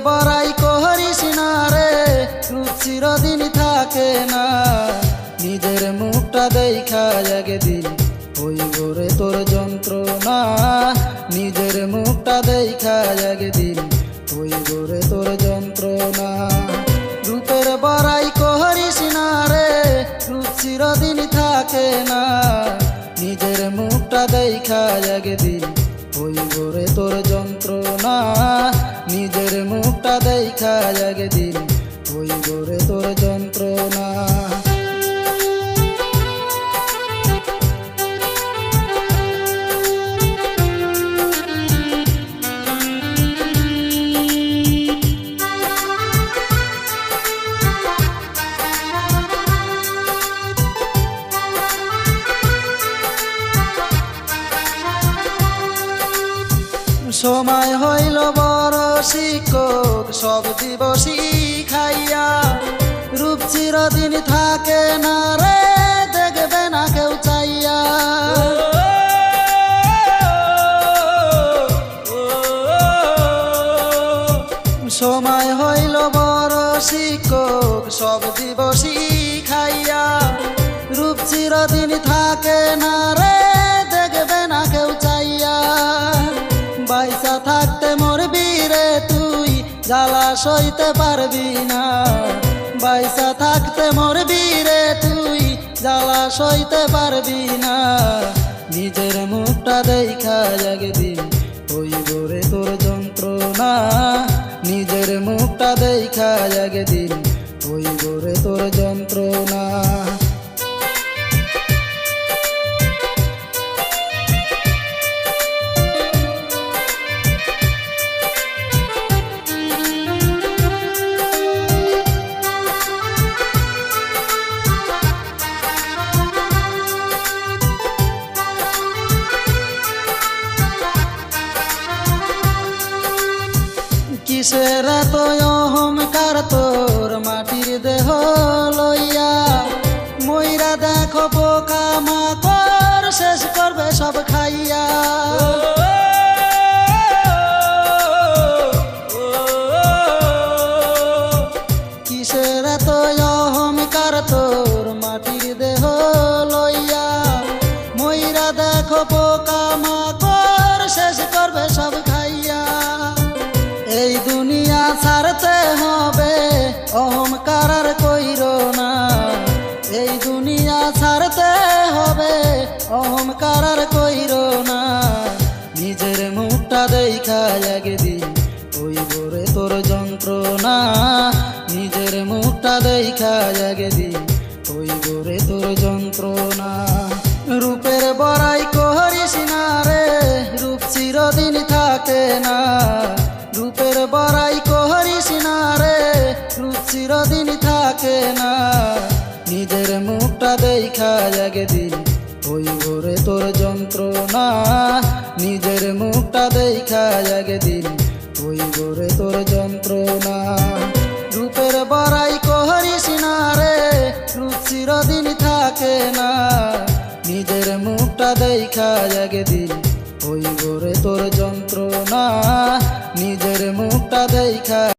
বড়াই করিস না রে, রূপ চিরদিন থাকে না। নিজের মুখটা দেখা একদিন হইব রে তোর যন্ত্রণা। নিজের মুখটা দেখা একদিন হইব রে তোর যন্ত্রণা। রূপের বড়াই করিস না রে, রূপ চিরদিন থাকে না। নিজের মুখটা দেখা একদিন হইব রে তোর যন্ত্রণা। নিজের মুখটা দেখা একদিন হইব রে তোর যন্ত্রণা। সময় হইল বড় শিক্ষক, সব দিবসই খাইয়া। রূপ চিরদিন থাকে না রে, দেখবে না কেউ চাইয়া। সময় হইল বড় শিক্ষক, সব দিবসই খাইয়া। রূপ চিরদিন থাকে না রে, দেখবে না কেউ চাইয়া। বাইসা থাকতে মরবি রে তুই, জ্বালা সইতে পারবি না। বাইসা থাকতে মরবি রে তুই, জ্বালা সইতে পারবি না। নিজের মুখটা দেখা একদিন হইব রে তোর যন্ত্রণা। নিজের মুখটা দেখা একদিন হইব রে তোর যন্ত্রণা। কিসের এত অহংকার তোর মাটির দেহ লইয়া। মইরা দেখো পোকা মাকড়, শেষ করবে সব খাইয়া। কিসের এত অহংকার তোর মাটির দেহ লইয়া। মইরা দেখো পোকা মাকড়, শেষ করবে সব খাইয়া। এই দুনিয়া ছাড়তে হবে, অহংকার আর কইরো না। এই দুনিয়া ছাড়তে হবে, অহংকার আর কইরো না। নিজের মুখটা দেখা একদিন হইব রে তোর যন্ত্রণা। নিজের মুখটা দেখা একদিন হইব রে তোর যন্ত্রণা। রূপের বড়াই করিস না রে, রূপ চিরদিন থাকে না। রূপের বড়াই করিস না রে, রূপ চিরদিন থাকে না। নিজের মুখটা দেখা একদিন হইব রে তোর যন্ত্রণা। নিজের মুখটা দেখা একদিন হইব রে তোর যন্ত্রণা। রূপের বড়াই করিস না রে, রূপ চিরদিন থাকে না। নিজের মুখটা দেখা একদিন হইব রে তোর যন্ত্রণা। নিজের মুখটা দেখা